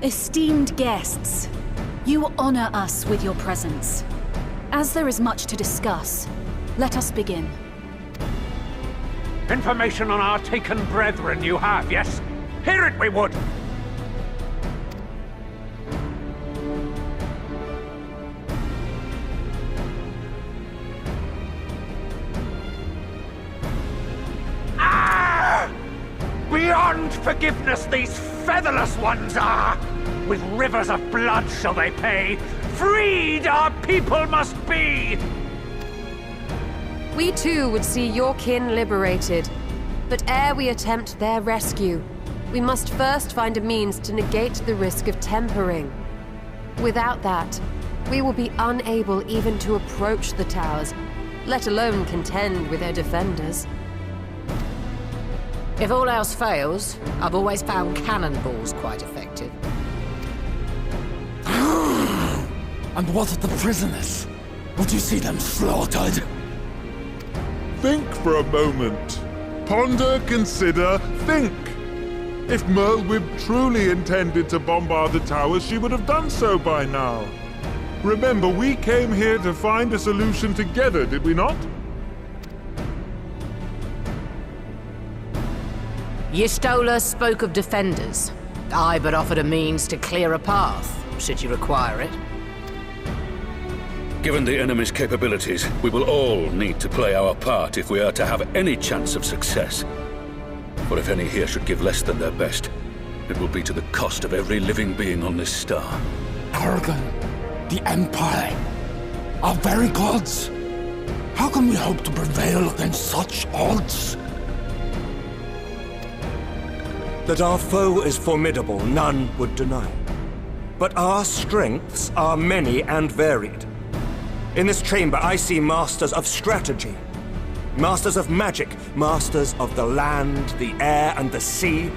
Esteemed guests, you honor us with your presence. As there is much to discuss, let us begin. Information on our taken brethren you have, yes? Hear it we would! Ah! Beyond forgiveness these featherless ones are! With rivers of blood shall they pay. Freed our people must be! We too would see your kin liberated. But ere we attempt their rescue, we must first find a means to negate the risk of tempering. Without that, we will be unable even to approach the towers, let alone contend with their defenders. If all else fails, I've always found cannonballs quite effective. And what of the prisoners? Would you see them slaughtered? Think for a moment. Ponder, consider, think. If Merlwyb truly intended to bombard the towers, she would have done so by now. Remember, we came here to find a solution together, did we not? Y'Stola spoke of defenders. I but offered a means to clear a path, should you require it. Given the enemy's capabilities, we will all need to play our part if we are to have any chance of success. For if any here should give less than their best, it will be to the cost of every living being on this star. Aragon, the Empire, our very gods. How can we hope to prevail against such odds? That our foe is formidable, none would deny. But our strengths are many and varied. In this chamber, I see masters of strategy, masters of magic, masters of the land, the air, and the sea.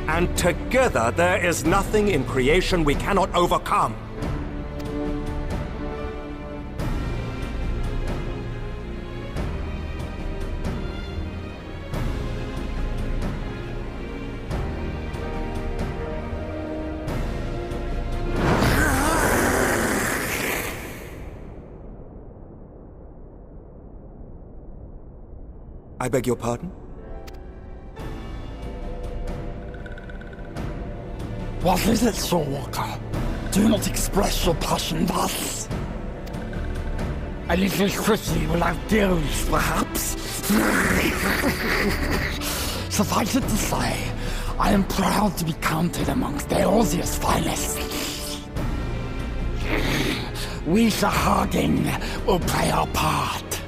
And together, there is nothing in creation we cannot overcome. I beg your pardon? What is it, Soulwalker? Do not express your passion thus. A little quickly will have deals, perhaps. Suffice it to say, I am proud to be counted amongst Eorzea's finest. We Sahagin will play our part.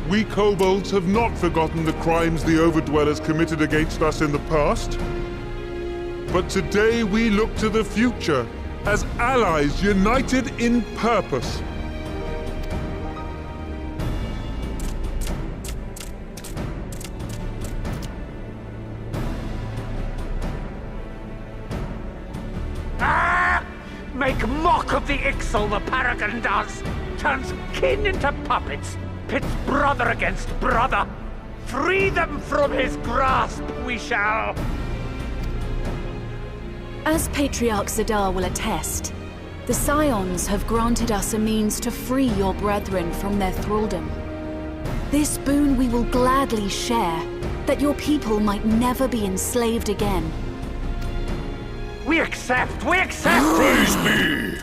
We kobolds have not forgotten the crimes the Overdwellers committed against us in the past. But today we look to the future, as allies united in purpose. Make mock of the Ixal the Paragon does! Turns kin into puppets! Pits brother against brother! Free them from his grasp, we shall! As Patriarch Zadar will attest, the Scions have granted us a means to free your brethren from their thraldom. This boon we will gladly share, that your people might never be enslaved again. We accept! We accept! Praise me!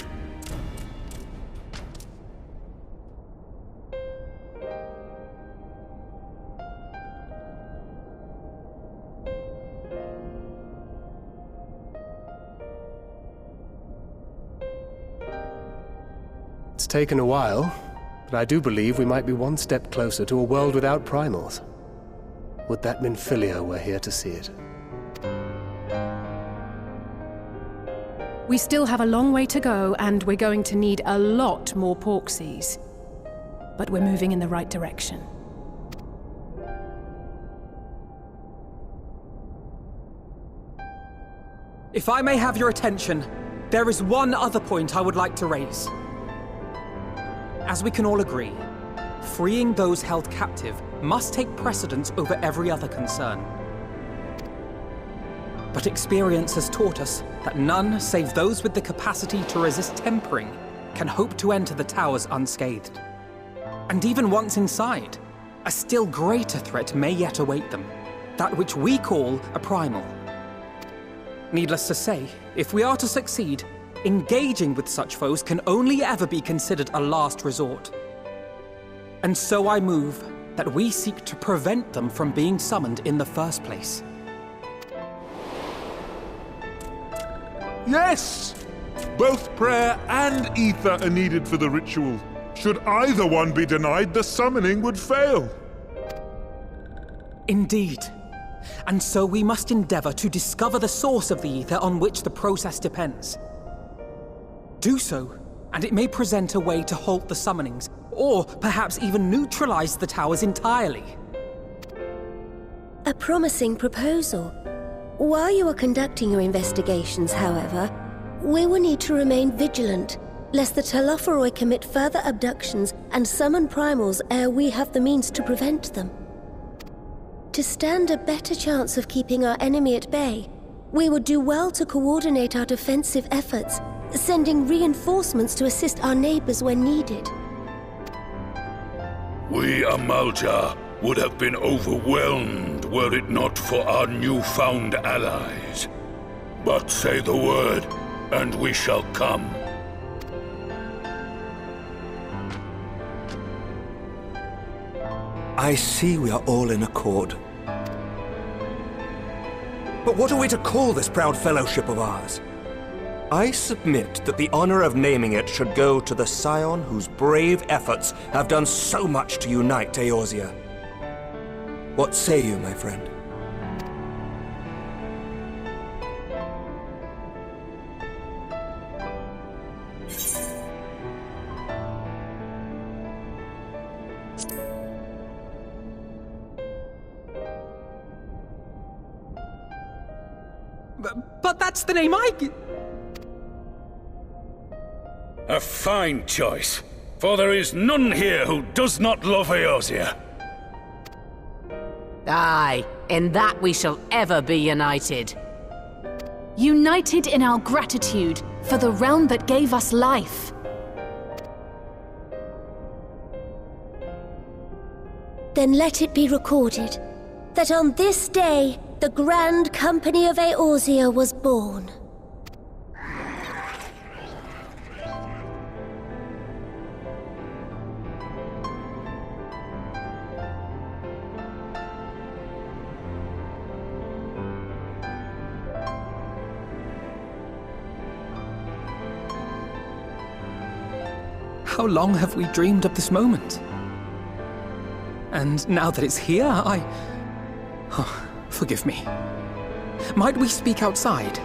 It's taken a while, but I do believe we might be one step closer to a world without primals. Would that Minfilia were here to see it. We still have a long way to go, and we're going to need a lot more Porksies. But we're moving in the right direction. If I may have your attention, there is one other point I would like to raise. As we can all agree, freeing those held captive must take precedence over every other concern. But experience has taught us that none save those with the capacity to resist tempering can hope to enter the towers unscathed. And even once inside, a still greater threat may yet await them, that which we call a primal. Needless to say, if we are to succeed, engaging with such foes can only ever be considered a last resort. And so I move that we seek to prevent them from being summoned in the first place. Yes! Both prayer and ether are needed for the ritual. Should either one be denied, the summoning would fail. Indeed. And so we must endeavor to discover the source of the ether on which the process depends. Do so, and it may present a way to halt the summonings, or perhaps even neutralize the towers entirely. A promising proposal. While you are conducting your investigations, however, we will need to remain vigilant, lest the Telophoroi commit further abductions and summon primals ere we have the means to prevent them. To stand a better chance of keeping our enemy at bay, we would do well to coordinate our defensive efforts, sending reinforcements to assist our neighbors when needed. We Amalja would have been overwhelmed were it not for our newfound allies. But say the word, and we shall come. I see we are all in accord. But what are we to call this proud fellowship of ours? I submit that the honor of naming it should go to the Scion whose brave efforts have done so much to unite Eorzea. What say you, my friend? But that's the name A fine choice, for there is none here who does not love Eorzea. Aye, in that we shall ever be united. United in our gratitude for the realm that gave us life. Then let it be recorded that on this day, the Grand Company of Eorzea was born. How long have we dreamed of this moment? And now that it's here, Oh, forgive me. Might we speak outside?